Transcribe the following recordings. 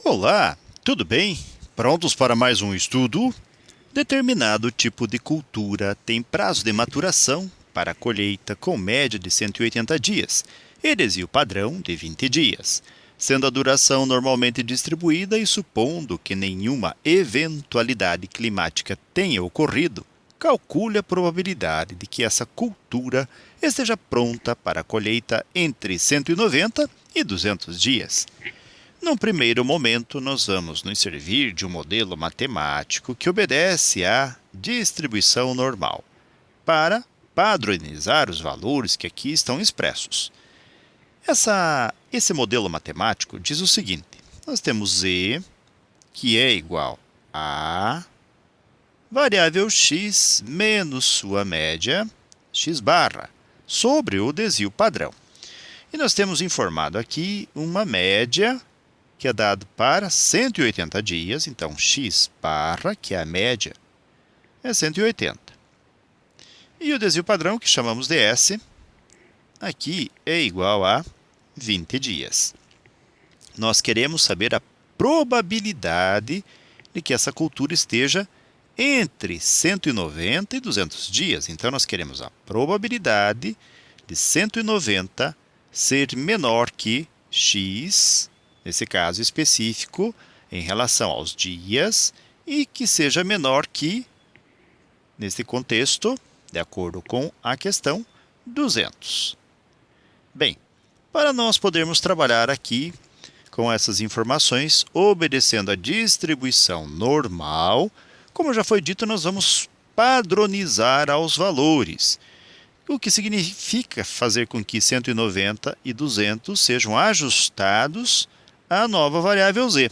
Olá, tudo bem? Prontos para mais um estudo? Determinado tipo de cultura tem prazo de maturação para a colheita com média de 180 dias e desvio padrão de 20 dias, sendo a duração normalmente distribuída e supondo que nenhuma eventualidade climática tenha ocorrido. Calcule a probabilidade de que essa cultura esteja pronta para a colheita entre 190 e 200 dias. Num primeiro momento, nós vamos nos servir de um modelo matemático que obedece à distribuição normal, para padronizar os valores que aqui estão expressos. Esse modelo matemático diz o seguinte: nós temos z, que é igual a variável x menos sua média, x barra, sobre o desvio padrão. E nós temos informado aqui uma média que é dado para 180 dias, então x barra, que é a média, é 180. E o desvio padrão, que chamamos de S, aqui é igual a 20 dias. Nós queremos saber a probabilidade de que essa cultura esteja entre 190 e 200 dias. Então, nós queremos a probabilidade de 190 ser menor que x, nesse caso específico, em relação aos dias, e que seja menor que, neste contexto, de acordo com a questão, 200. Bem, para nós podermos trabalhar aqui com essas informações, obedecendo a distribuição normal, como já foi dito, nós vamos padronizar aos valores, o que significa fazer com que 190 e 200 sejam ajustados à nova variável z.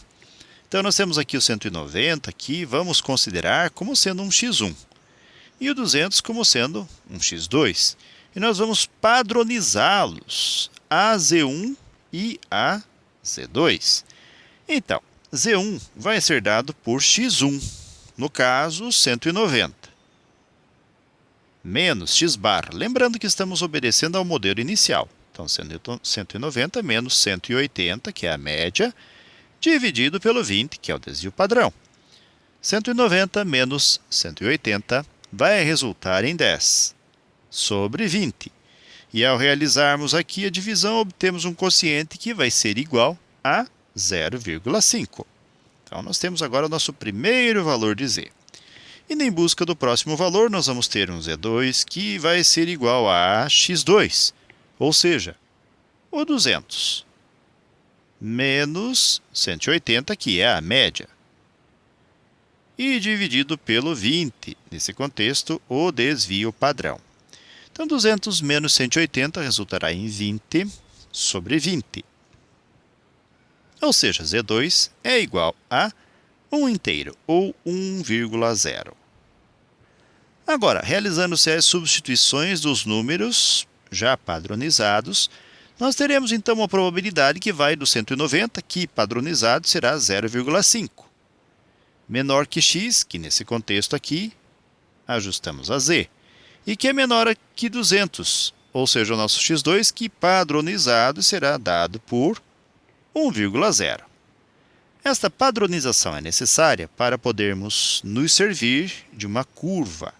Então, nós temos aqui o 190, que vamos considerar como sendo um x1, e o 200 como sendo um x2. E nós vamos padronizá-los a z1 e a z2. Então, z1 vai ser dado por x1, no caso, 190, menos x bar. Lembrando que estamos obedecendo ao modelo inicial. Então, 190 menos 180, que é a média, dividido pelo 20, que é o desvio padrão. 190 menos 180 vai resultar em 10 sobre 20. E ao realizarmos aqui a divisão, obtemos um quociente que vai ser igual a 0,5. Então, nós temos agora o nosso primeiro valor de z. E em busca do próximo valor, nós vamos ter um z2 que vai ser igual a x2, ou seja, o 200, menos 180, que é a média, e dividido pelo 20, nesse contexto, o desvio padrão. Então, 200 menos 180 resultará em 20 sobre 20. Ou seja, z2 é igual a 1 inteiro, ou 1,0. Agora, realizando-se as substituições dos números já padronizados, nós teremos então uma probabilidade que vai do 190, que padronizado será 0,5. Menor que x, que nesse contexto aqui, ajustamos a z. E que é menor que 200, ou seja, o nosso x2, que padronizado será dado por 1,0. Esta padronização é necessária para podermos nos servir de uma curva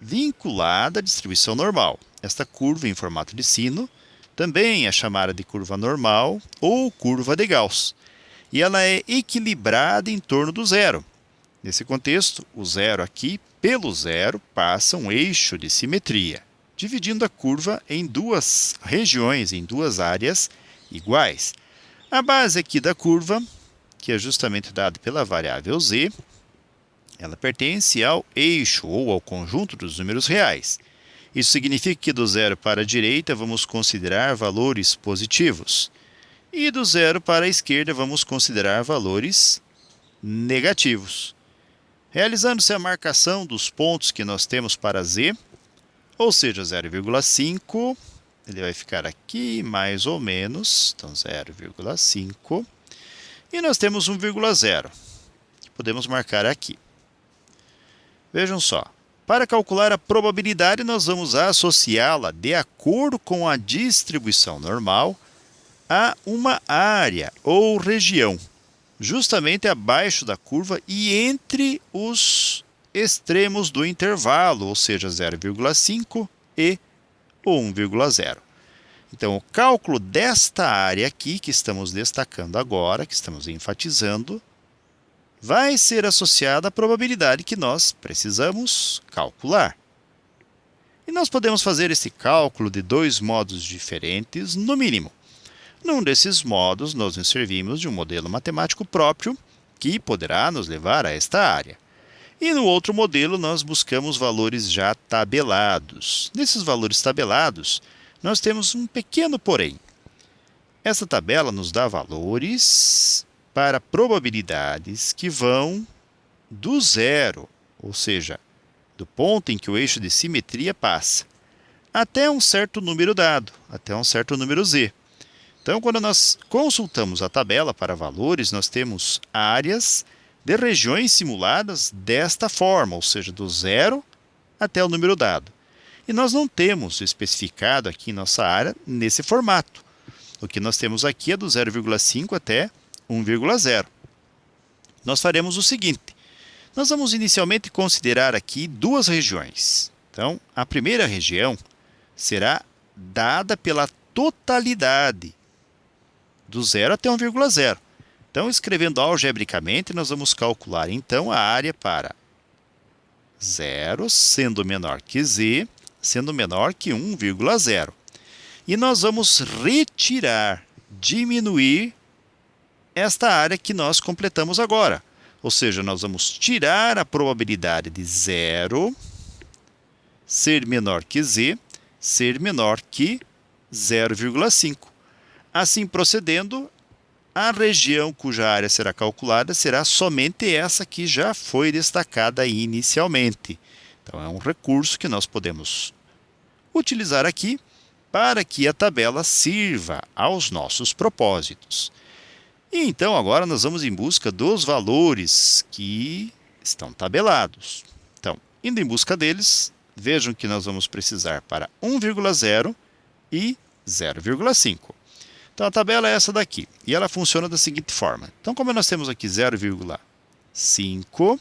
vinculada à distribuição normal. Esta curva em formato de sino também é chamada de curva normal ou curva de Gauss. E ela é equilibrada em torno do zero. Nesse contexto, o zero aqui, pelo zero, passa um eixo de simetria, dividindo a curva em duas regiões, em duas áreas iguais. A base aqui da curva, que é justamente dada pela variável z, ela pertence ao eixo ou ao conjunto dos números reais. Isso significa que do zero para a direita vamos considerar valores positivos. E do zero para a esquerda vamos considerar valores negativos. Realizando-se a marcação dos pontos que nós temos para z, ou seja, 0,5, ele vai ficar aqui mais ou menos, então 0,5. E nós temos 1,0, que podemos marcar aqui. Vejam só, para calcular a probabilidade, nós vamos associá-la de acordo com a distribuição normal a uma área ou região. justamente abaixo da curva e entre os extremos do intervalo, ou seja, 0,5 e o 1,0. Então, o cálculo desta área aqui, que estamos destacando agora, que estamos enfatizando, vai ser associada à probabilidade que nós precisamos calcular. E nós podemos fazer esse cálculo de dois modos diferentes, no mínimo. Num desses modos, nós nos servimos de um modelo matemático próprio, que poderá nos levar a esta área. E no outro modelo, nós buscamos valores já tabelados. Nesses valores tabelados, nós temos um pequeno porém. Essa tabela nos dá valores para probabilidades que vão do zero, ou seja, do ponto em que o eixo de simetria passa, até um certo número dado, até um certo número z. Então, quando nós consultamos a tabela para valores, nós temos áreas de regiões simuladas desta forma, ou seja, do zero até o número dado. E nós não temos especificado aqui em nossa área nesse formato. O que nós temos aqui é do 0,5 até 1,0. Nós faremos o seguinte. Nós vamos inicialmente considerar aqui duas regiões. Então, a primeira região será dada pela totalidade, do 0 até 1,0. Então, escrevendo algebricamente, nós vamos calcular, então, a área para 0, sendo menor que z, sendo menor que 1,0. E nós vamos retirar, diminuir esta área que nós completamos agora. Ou seja, nós vamos tirar a probabilidade de 0 ser menor que z, ser menor que 0,5. Assim procedendo, a região cuja área será calculada será somente essa que já foi destacada inicialmente. Então, é um recurso que nós podemos utilizar aqui para que a tabela sirva aos nossos propósitos. E então, agora nós vamos em busca dos valores que estão tabelados. Então, indo em busca deles, vejam que nós vamos precisar para 1,0 e 0,5. Então, a tabela é essa daqui, e ela funciona da seguinte forma. Então, como nós temos aqui 0,5,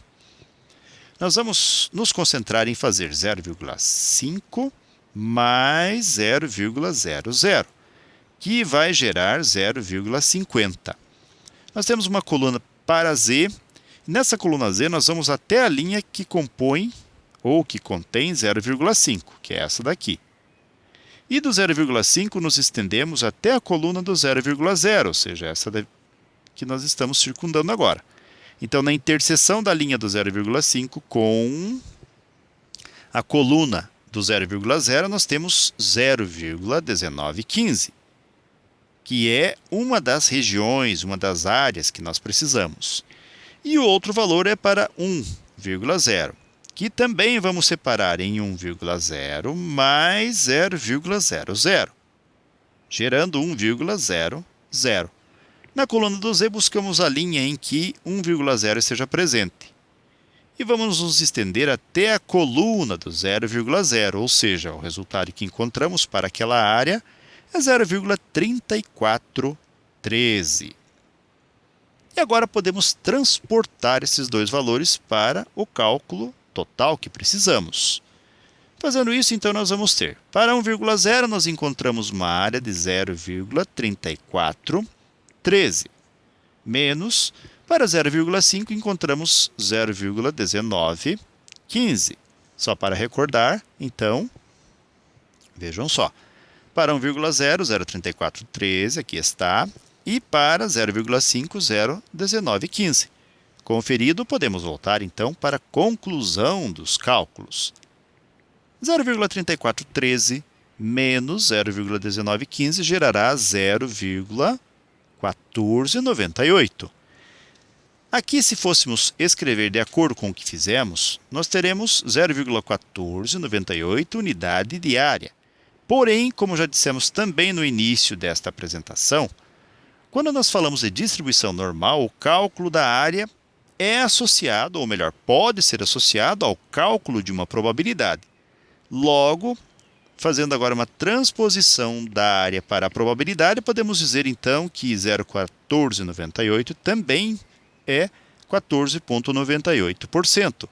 nós vamos nos concentrar em fazer 0,5 mais 0,00, que vai gerar 0,50. Nós temos uma coluna para z. Nessa coluna z, nós vamos até a linha que compõe ou que contém 0,5, que é essa daqui. E do 0,5 nos estendemos até a coluna do 0,0, ou seja, essa que nós estamos circundando agora. Então, na interseção da linha do 0,5 com a coluna do 0,0, nós temos 0,1915, que é uma das regiões, uma das áreas que nós precisamos. E o outro valor é para 1,0, que também vamos separar em 1,0 mais 0,00, gerando 1,00. Na coluna do z, buscamos a linha em que 1,0 esteja presente. E vamos nos estender até a coluna do 0,0, ou seja, o resultado que encontramos para aquela área é 0,3413. E agora podemos transportar esses dois valores para o cálculo total que precisamos. Fazendo isso, então, nós vamos ter, para 1,0, nós encontramos uma área de 0,3413, menos, para 0,5, encontramos 0,1915. Só para recordar, então, vejam só, para 1,0, 0,3413, aqui está, e para 0,5, 0,1915. Conferido, podemos voltar, então, para a conclusão dos cálculos. 0,3413 menos 0,1915 gerará 0,1498. Aqui, se fôssemos escrever de acordo com o que fizemos, nós teremos 0,1498 unidade de área. Porém, como já dissemos também no início desta apresentação, quando nós falamos de distribuição normal, o cálculo da área é associado, ou melhor, pode ser associado ao cálculo de uma probabilidade. Logo, fazendo agora uma transposição da área para a probabilidade, podemos dizer então que 0,1498 também é 14,98%.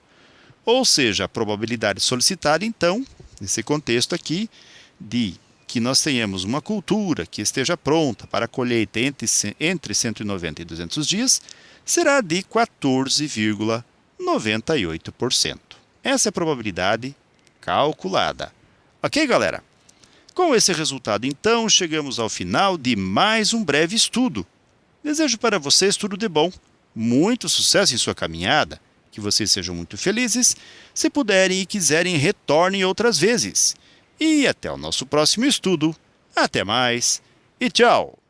Ou seja, a probabilidade solicitada, então, nesse contexto aqui, de que nós tenhamos uma cultura que esteja pronta para a colheita entre 190 e 200 dias, será de 14,98%. Essa é a probabilidade calculada. Ok, galera? Com esse resultado, então, chegamos ao final de mais um breve estudo. Desejo para vocês tudo de bom, muito sucesso em sua caminhada, que vocês sejam muito felizes. Se puderem e quiserem, retornem outras vezes. E até o nosso próximo estudo. Até mais e tchau!